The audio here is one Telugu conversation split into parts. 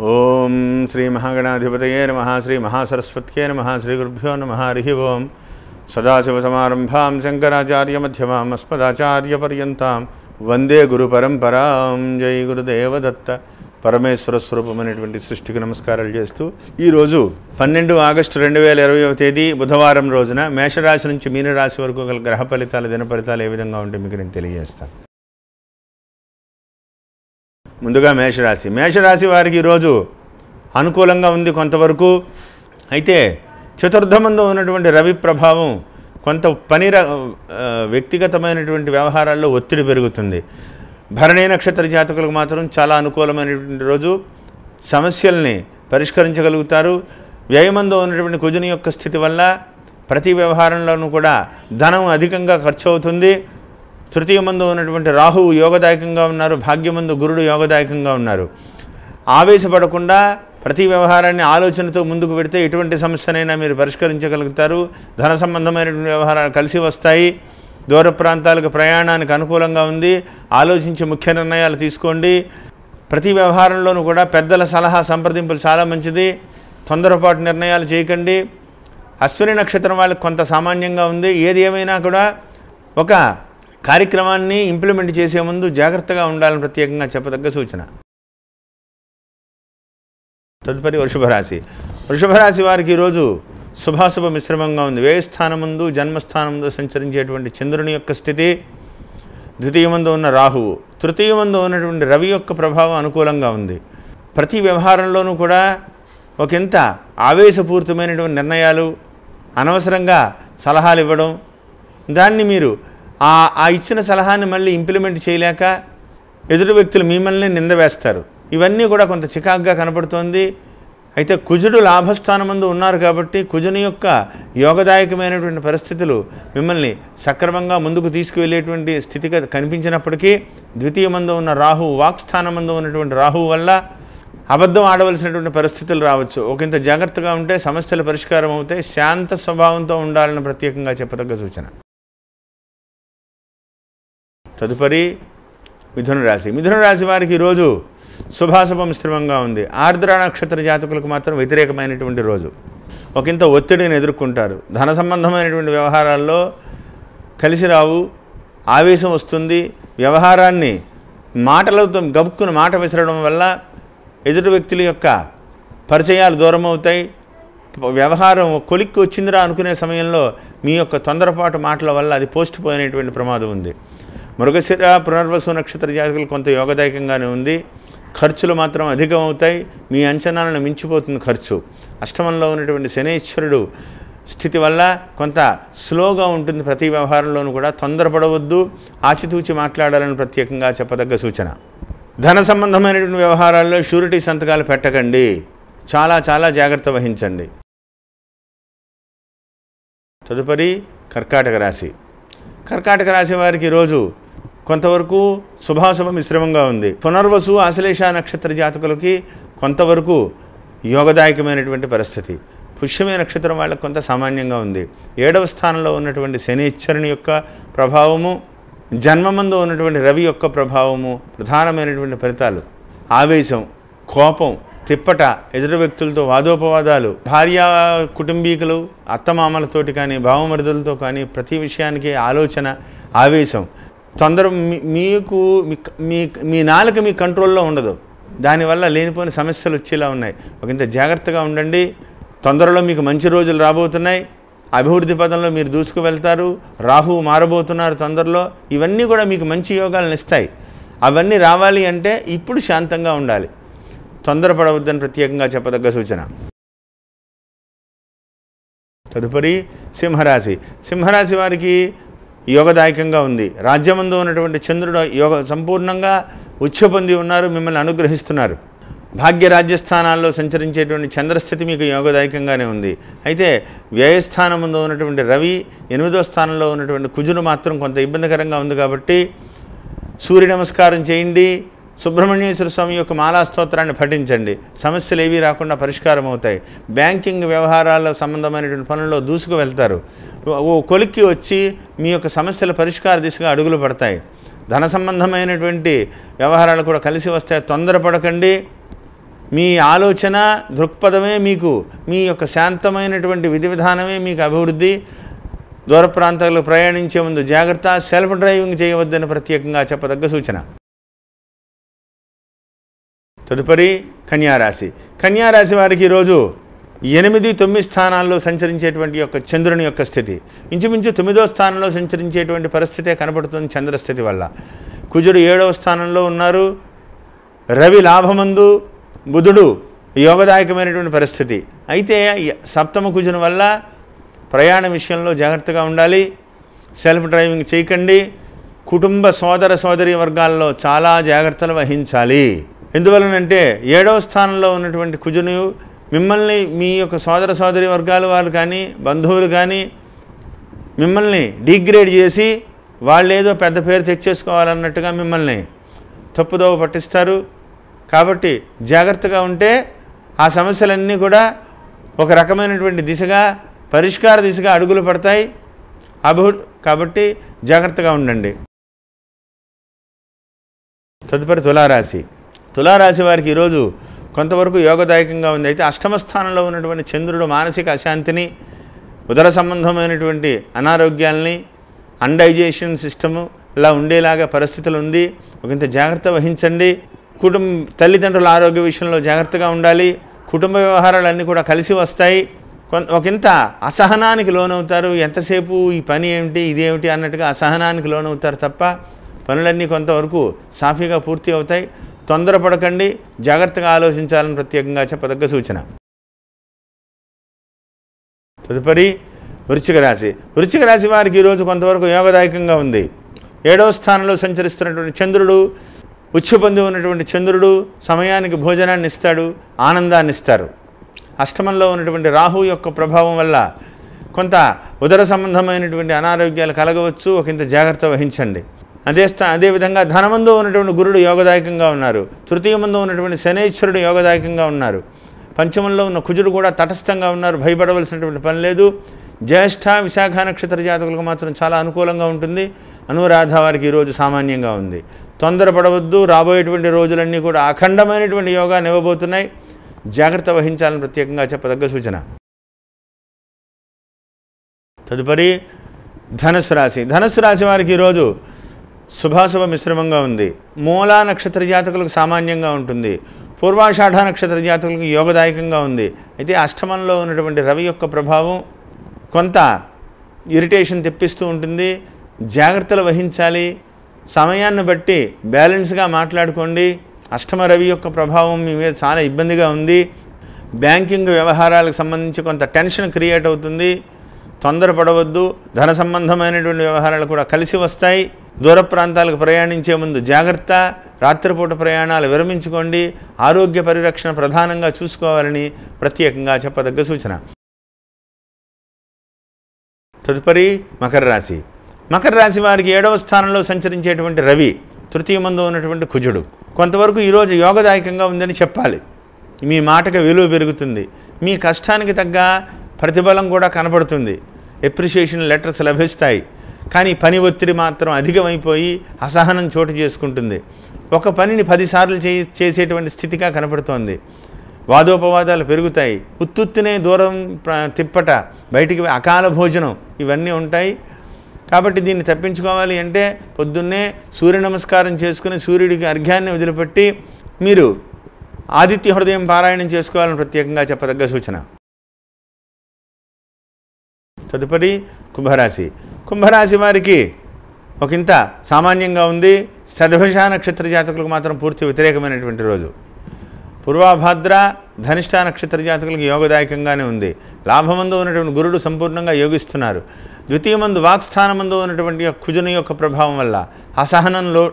ఓం శ్రీ మహాగణాధిపతయే నమః శ్రీ మహాసరస్వత్యే నమః శ్రీ గురుభ్యో నమః హరి ఓం సదాశివసమారంభాం శంకరాచార్యమధ్యమాం అస్మదాచార్యపర్యంతాం వందే గురు పరంపరాం. జై గురుదేవదత్త. పరమేశ్వర స్వరూపమైనటువంటి సృష్టికి నమస్కారాలు చేస్తూ ఈరోజు 12 ఆగస్టు 2020వ తేదీ బుధవారం రోజున మేషరాశి నుంచి మీనరాశి వరకు గల గ్రహ ఫలితాలు దిన ఫలితాలు ఏ విధంగా ఉంటే మీకు నేను తెలియజేస్తాను. ముందుగా మేషరాశి వారికి ఈరోజు అనుకూలంగా ఉంది కొంతవరకు. అయితే చతుర్థమందు ఉన్నటువంటి రవి ప్రభావం కొంత వ్యక్తిగతమైనటువంటి వ్యవహారాల్లో ఒత్తిడి పెరుగుతుంది. భరణీ నక్షత్ర జాతకులకు మాత్రం చాలా అనుకూలమైనటువంటి రోజు. సమస్యల్ని పరిష్కరించగలుగుతారు. వ్యయమందు ఉన్నటువంటి కుజుని యొక్క స్థితి వల్ల ప్రతి వ్యవహారంలోనూ కూడా ధనం అధికంగా ఖర్చు అవుతుంది. తృతీయమందు ఉన్నటువంటి రాహువు యోగదాయకంగా ఉన్నారు. భాగ్యమందు గురుడు యోగదాయకంగా ఉన్నారు. ఆవేశపడకుండా ప్రతి వ్యవహారాన్ని ఆలోచనతో ముందుకు పెడితే ఎటువంటి సమస్యనైనా మీరు పరిష్కరించగలుగుతారు. ధన సంబంధమైనటువంటి వ్యవహారాలు కలిసి వస్తాయి. దూర ప్రాంతాలకు ప్రయాణానికి అనుకూలంగా ఉంది. ఆలోచించి ముఖ్య నిర్ణయాలు తీసుకోండి. ప్రతి వ్యవహారంలోనూ కూడా పెద్దల సలహా సంప్రదింపులు చాలా మంచిది. తొందరపాటు నిర్ణయాలు చేయకండి. అశ్విని నక్షత్రం వాళ్ళకి కొంత సామాన్యంగా ఉంది. ఏది ఏమైనా కూడా ఒక కార్యక్రమాన్ని ఇంప్లిమెంట్ చేసే ముందు జాగ్రత్తగా ఉండాలని ప్రత్యేకంగా చెప్పదగ్గ సూచన. తదుపరి వృషభరాశి వారికి ఈరోజు శుభాశుభ మిశ్రమంగా ఉంది. వ్యయస్థానముందు జన్మస్థానముందు సంచరించేటువంటి చంద్రుని యొక్క స్థితి, ద్వితీయమందు ఉన్న రాహువు, తృతీయమందు ఉన్నటువంటి రవి యొక్క ప్రభావం అనుకూలంగా ఉంది. ప్రతి వ్యవహారంలోనూ కూడా ఒకంత ఆవేశపూరితమైనటువంటి నిర్ణయాలు, అనవసరంగా సలహాలు ఇవ్వడం, దాన్ని మీరు ఆ ఇచ్చిన సలహాన్ని మళ్ళీ ఇంప్లిమెంట్ చేయలేక ఎదుటి వ్యక్తులు మిమ్మల్ని నిందవేస్తారు. ఇవన్నీ కూడా కొంత చికాకుగా కనపడుతోంది. అయితే కుజుడు లాభస్థానమందు ఉన్నారు కాబట్టి కుజుని యొక్క యోగదాయకమైనటువంటి పరిస్థితులు మిమ్మల్ని సక్రమంగా ముందుకు తీసుకువెళ్ళేటువంటి స్థితి కనిపించినప్పటికీ ద్వితీయమందు ఉన్న రాహువు, వాక్స్థానమందు ఉన్నటువంటి రాహువు వల్ల అబద్ధం ఆడవలసినటువంటి పరిస్థితులు రావచ్చు. ఒకంత జాగ్రత్తగా ఉంటే సమస్యల పరిష్కారం అవుతాయి. శాంత స్వభావంతో ఉండాలని ప్రత్యేకంగా చెప్పదగ్గ సూచన. తదుపరి మిథున రాశి వారికి ఈరోజు శుభాశుభ మిశ్రమంగా ఉంది. ఆర్ద్ర నక్షత్ర జాతకులకు మాత్రం వ్యతిరేకమైనటువంటి రోజు. ఒకంత ఒత్తిడిని ఎదుర్కొంటారు. ధన సంబంధమైనటువంటి వ్యవహారాల్లో కలిసి రావు, ఆవేశం వస్తుంది. వ్యవహారాన్ని మాటలతో గబుక్కున మాట విసరడం వల్ల ఎదుటి వ్యక్తుల యొక్క పరిచయాలు దూరం అవుతాయి. వ్యవహారం కొలిక్కి వచ్చిందిరా అనుకునే సమయంలో మీ యొక్క తొందరపాటు మాటల వల్ల అది పోస్ట్ పోయినటువంటి ప్రమాదం ఉంది. మృగశిర పునర్వసు నక్షత్ర జాతకులు కొంత యోగదాయకంగానే ఉంది. ఖర్చులు మాత్రం అధికం అవుతాయి. మీ అంచనాలను మించిపోతుంది ఖర్చు. అష్టమంలో ఉన్నటువంటి శనీశ్వరుడు స్థితి వల్ల కొంత స్లోగా ఉంటుంది. ప్రతి వ్యవహారంలోనూ కూడా తొందరపడవద్దు, ఆచితూచి మాట్లాడాలని ప్రత్యేకంగా చెప్పదగ్గ సూచన. ధన సంబంధమైనటువంటి వ్యవహారాల్లో షూరిటీ సంతకాలు పెట్టకండి. చాలా చాలా జాగ్రత్త వహించండి. తదుపరి కర్కాటక రాశి వారికి ఈరోజు కొంతవరకు శుభాశుభ మిశ్రమంగా ఉంది. పునర్వసు ఆశ్లేష నక్షత్ర జాతకులకి కొంతవరకు యోగదాయకమైనటువంటి పరిస్థితి. పుష్యమే నక్షత్రం వాళ్ళకి కొంత సామాన్యంగా ఉంది. 7వ స్థానంలో ఉన్నటువంటి శనీశ్వరుని యొక్క ప్రభావము, జన్మమందు ఉన్నటువంటి రవి యొక్క ప్రభావము ప్రధానమైనటువంటి ఫలితాలు. ఆవేశం, కోపం, తిప్పట, ఎదురు వ్యక్తులతో వాదోపవాదాలు, భార్యా కుటుంబీకులు, అత్తమామలతోటి కానీ భావమరుదులతో కానీ ప్రతి విషయానికి ఆలోచన, ఆవేశం, తొందర మీకు మీ నాలుక మీ కంట్రోల్లో ఉండదు. దానివల్ల లేనిపోయిన సమస్యలు వచ్చేలా ఉన్నాయి. ఒకంత జాగ్రత్తగా ఉండండి. తొందరలో మీకు మంచి రోజులు రాబోతున్నాయి. అభివృద్ధి పదంలో మీరు దూసుకు వెళ్తారు. రాహువు మారబోతున్నారు తొందరలో. ఇవన్నీ కూడా మీకు మంచి యోగాలను ఇస్తాయి. అవన్నీ రావాలి అంటే ఇప్పుడు శాంతంగా ఉండాలి. తొందరపడవద్దని ప్రత్యేకంగా చెప్పదగ్గ సూచన. తదుపరి సింహరాశి వారికి యోగదాయకంగా ఉంది. రాజ్యమందు ఉన్నటువంటి చంద్రుడు సంపూర్ణంగా ఉచ్చ పొంది ఉన్నారు. మిమ్మల్ని అనుగ్రహిస్తున్నారు. భాగ్య రాజ్యస్థానాల్లో సంచరించేటువంటి చంద్రస్థితి మీకు యోగదాయకంగానే ఉంది. అయితే వ్యయస్థానమందు ఉన్నటువంటి రవి, 8వ స్థానంలో ఉన్నటువంటి కుజుడు మాత్రం కొంత ఇబ్బందికరంగా ఉంది. కాబట్టి సూర్య నమస్కారం చేయండి. సుబ్రహ్మణ్యేశ్వర స్వామి యొక్క మాలా స్తోత్రాన్ని పఠించండి. సమస్యలు ఏవీ రాకుండా పరిష్కారం అవుతాయి. బ్యాంకింగ్ వ్యవహారాల సంబంధమైనటువంటి పనుల్లో దూసుకు వెళ్తారు. కొలిక్కి వచ్చి మీ యొక్క సమస్యల పరిష్కార దిశగా అడుగులు పడతాయి. ధన సంబంధమైనటువంటి వ్యవహారాలు కూడా కలిసి వస్తాయి. తొందరపడకండి. మీ ఆలోచన దృక్పథమే మీకు, మీ యొక్క శాంతమైనటువంటి విధి విధానమే మీకు అభివృద్ధి. దూర ప్రాంతాలకు ప్రయాణించే ముందు జాగ్రత్త. సెల్ఫ్ డ్రైవింగ్ చేయవద్దని ప్రత్యేకంగా చెప్పదగ్గ సూచన. తదుపరి కన్యారాశి. కన్యారాశి వారికి ఈరోజు 8, 9 స్థానాల్లో సంచరించేటువంటి యొక్క చంద్రుని యొక్క స్థితి. ఇంచుమించు 9వ స్థానంలో సంచరించేటువంటి పరిస్థితే కనపడుతుంది చంద్రస్థితి వల్ల. కుజుడు 7వ స్థానంలో ఉన్నారు. రవి లాభమందు, బుధుడు యోగదాయకమైనటువంటి పరిస్థితి. అయితే సప్తమ కుజుని వల్ల ప్రయాణ విషయంలో జాగ్రత్తగా ఉండాలి. సెల్ఫ్ డ్రైవింగ్ చేయకండి. కుటుంబ సోదర సోదరి వర్గాల్లో చాలా జాగ్రత్తలు వహించాలి. ఎందువలనంటే 7వ స్థానంలో ఉన్నటువంటి కుజుని మిమ్మల్ని, మీ యొక్క సోదర సోదరి వర్గాల వారు కానీ బంధువులు కానీ మిమ్మల్ని డిగ్రేడ్ చేసి వాళ్ళేదో పెద్ద పేరు తెచ్చేసుకోవాలన్నట్టుగా మిమ్మల్ని తప్పుదోవ పట్టిస్తారు. కాబట్టి జాగ్రత్తగా ఉంటే ఆ సమస్యలన్నీ కూడా ఒక రకమైనటువంటి దిశగా, పరిష్కార దిశగా అడుగులు పడతాయి. కాబట్టి జాగ్రత్తగా ఉండండి. తదుపరి తులారాశి. తులారాశి వారికి ఈరోజు కొంతవరకు యోగదాయకంగా ఉంది. అయితే అష్టమ స్థానంలో ఉన్నటువంటి చంద్రుడు మానసిక అశాంతిని, ఉదర సంబంధమైనటువంటి అనారోగ్యాలని, అన్డైజెషన్ సిస్టము ఇలా ఉండేలాగా పరిస్థితులు ఉంది. ఒకంత జాగ్రత్త వహించండి. తల్లిదండ్రుల ఆరోగ్య విషయంలో జాగ్రత్తగా ఉండాలి. కుటుంబ వ్యవహారాలన్నీ కూడా కలిసి వస్తాయి. ఒకంత అసహనానికి లోనవుతారు. ఎంతసేపు ఈ పని ఏమిటి, ఇదేమిటి అన్నట్టుగా అసహనానికి లోనవుతారు తప్ప పనులన్నీ కొంతవరకు సాఫీగా పూర్తి అవుతాయి. తొందరపడకండి, జాగ్రత్తగా ఆలోచించాలని ప్రత్యేకంగా చెప్పదగ్గ సూచన. తదుపరి వృశ్చిక రాశి. వృశ్చిక రాశి వారికి ఈరోజు కొంతవరకు యోగదాయకంగా ఉంది. 7వ స్థానంలో సంచరిస్తున్నటువంటి చంద్రుడు, ఉచ్చ పొంది ఉన్నటువంటి చంద్రుడు సమయానికి భోజనాన్ని ఇస్తాడు, ఆనందాన్ని ఇస్తారు. అష్టమంలో ఉన్నటువంటి రాహు యొక్క ప్రభావం వల్ల కొంత ఉదర సంబంధమైనటువంటి అనారోగ్యాలు కలగవచ్చు. ఒకంత జాగ్రత్త వహించండి. అదేవిధంగా ధనమందు ఉన్నటువంటి గురుడు యోగదాయకంగా ఉన్నారు. తృతీయమందు ఉన్నటువంటి శనైశ్వరుడు యోగదాయకంగా ఉన్నారు. పంచమంలో ఉన్న కుజుడు కూడా తటస్థంగా ఉన్నారు. భయపడవలసినటువంటి పని లేదు. జ్యేష్ఠ, విశాఖ నక్షత్ర జాతకులకు మాత్రం చాలా అనుకూలంగా ఉంటుంది. అనురాధ వారికి ఈరోజు సామాన్యంగా ఉంది. తొందరపడవద్దు. రాబోయేటువంటి రోజులన్నీ కూడా అఖండమైనటువంటి యోగాన్ని ఇవ్వబోతున్నాయి. జాగ్రత్త వహించాలని ప్రత్యేకంగా చెప్పదగ్గ సూచన. తదుపరి ధనుస్సు రాశి. ధనుస్సు రాశి వారికి ఈరోజు శుభాశుభ మిశ్రమంగా ఉంది. మూలా నక్షత్ర జాతకులకు సామాన్యంగా ఉంటుంది. పూర్వాషాఢ నక్షత్ర జాతకులకు యోగదాయకంగా ఉంది. అయితే అష్టమంలో ఉన్నటువంటి రవి యొక్క ప్రభావం కొంత ఇరిటేషన్ తెప్పిస్తూ ఉంటుంది. జాగ్రత్తలు వహించాలి. సమయాన్ని బట్టి బ్యాలెన్స్గా మాట్లాడుకోండి. అష్టమ రవి యొక్క ప్రభావం మీ మీద చాలా ఇబ్బందిగా ఉంది. బ్యాంకింగ్ వ్యవహారాలకు సంబంధించి కొంత టెన్షన్ క్రియేట్ అవుతుంది. తొందరపడవద్దు. ధన సంబంధమైనటువంటి వ్యవహారాలు కూడా కలిసి వస్తాయి. దూర ప్రాంతాలకు ప్రయాణించే ముందు జాగ్రత్త. రాత్రిపూట ప్రయాణాలు విరమించుకోండి. ఆరోగ్య పరిరక్షణ ప్రధానంగా చూసుకోవాలని ప్రత్యేకంగా చెప్పదగ్గ సూచన. తదుపరి మకర రాశి. మకర రాశి వారికి 7వ స్థానంలో సంచరించేటువంటి రవి, తృతీయమందు ఉన్నటువంటి కుజుడు కొంతవరకు ఈరోజు యోగదాయకంగా ఉందని చెప్పాలి. మీ మాటకు విలువ పెరుగుతుంది. మీ కష్టానికి తగ్గ ప్రతిఫలం కూడా కనబడుతుంది. ఎప్రిషియేషన్ లెటర్స్ లభిస్తాయి. కానీ పని ఒత్తిడి మాత్రం అధికమైపోయి అసహనం చోటు చేసుకుంటుంది. ఒక పనిని 10 సార్లు చేసేటువంటి స్థితిగా కనపడుతోంది. వాదోపవాదాలు పెరుగుతాయి. ఉత్తుత్తునే దూరం తిప్పట, బయటికి అకాల భోజనం ఇవన్నీ ఉంటాయి. కాబట్టి దీన్ని తప్పించుకోవాలి అంటే పొద్దున్నే సూర్య నమస్కారం చేసుకుని సూర్యుడికి అర్ఘ్యాన్ని వదిలిపెట్టి మీరు ఆదిత్య హృదయం పారాయణం చేసుకోవాలని ప్రత్యేకంగా చెప్పదగ్గ సూచన. తదుపరి కుంభరాశి. కుంభరాశి వారికి ఒకంత సామాన్యంగా ఉంది. శతభిష నక్షత్ర జాతకులకు మాత్రం పూర్తి వ్యతిరేకమైనటువంటి రోజు. పూర్వభాద్ర, ధనిష్ట నక్షత్ర జాతకులకు యోగదాయకంగానే ఉంది. లాభమందు ఉన్నటువంటి గురుడు సంపూర్ణంగా యోగిస్తున్నారు. ద్వితీయమందు వాక్స్థానమందు ఉన్నటువంటి కుజుని యొక్క ప్రభావం వల్ల అసహనంలో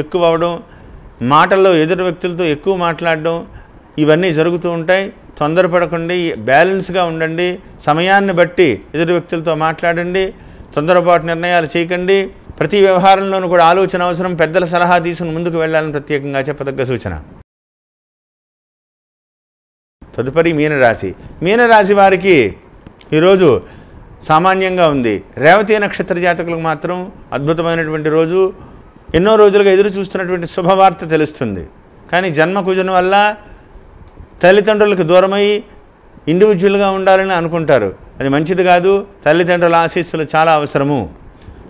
ఎక్కువ అవడం, మాటల్లో ఎదుటి వ్యక్తులతో ఎక్కువ మాట్లాడడం ఇవన్నీ జరుగుతూ ఉంటాయి. తొందరపడకండి. బ్యాలెన్స్గా ఉండండి. సమయాన్ని బట్టి ఎదుటి వ్యక్తులతో మాట్లాడండి. తొందరపాటు నిర్ణయాలు చేయకండి. ప్రతి వ్యవహారంలోనూ కూడా ఆలోచన అవసరం. పెద్దల సలహా తీసుకుని ముందుకు వెళ్ళాలని ప్రత్యేకంగా చెప్పదగ్గ సూచన. తదుపరి మీనరాశి. మీనరాశి వారికి ఈరోజు సామాన్యంగా ఉంది. రేవతి నక్షత్ర జాతకులకు మాత్రం అద్భుతమైనటువంటి రోజు. ఎన్నో రోజులుగా ఎదురు చూస్తున్నటువంటి శుభవార్త తెలుస్తుంది. కానీ జన్మకుజుని వల్ల తల్లిదండ్రులకు దూరమై ఇండివిజువల్గా ఉండాలని అనుకుంటారు. అది మంచిది కాదు. తల్లిదండ్రుల ఆశీస్సులు చాలా అవసరము.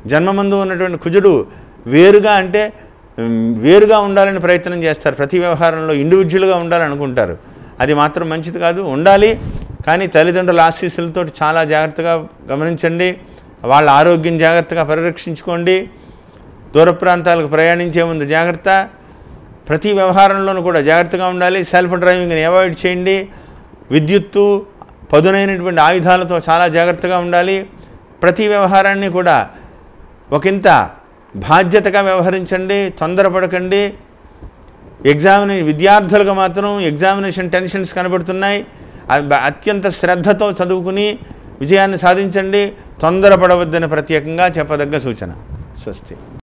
జన్మమందు ఉన్నటువంటి కుజుడు వేరుగా ఉండాలని ప్రయత్నం చేస్తారు. ప్రతి వ్యవహారంలో ఇండివిజువల్గా ఉండాలని అనుకుంటారు. అది మాత్రం మంచిది కాదు. ఉండాలి, కానీ తల్లిదండ్రుల ఆశీస్సులతో చాలా జాగ్రత్తగా గమనించండి. వాళ్ళ ఆరోగ్యం జాగ్రత్తగా పరిరక్షించుకోండి. దూర ప్రాంతాలకు ప్రయాణించే ముందు జాగ్రత్త. ప్రతి వ్యవహారంలోనూ కూడా జాగ్రత్తగా ఉండాలి. సెల్ఫ్ డ్రైవింగ్ని అవాయిడ్ చేయండి. విద్యుత్తు, పదునైనటువంటి ఆయుధాలతో చాలా జాగ్రత్తగా ఉండాలి. ప్రతి వ్యవహారాన్ని కూడా ఒకంత బాధ్యతగా వ్యవహరించండి. తొందరపడకండి. విద్యార్థులకు మాత్రం ఎగ్జామినేషన్ టెన్షన్స్ కనబడుతున్నాయి. అత్యంత శ్రద్ధతో చదువుకుని విజయాన్ని సాధించండి. తొందరపడవద్దని ప్రత్యేకంగా చెప్పదగ్గ సూచన. స్వస్తి.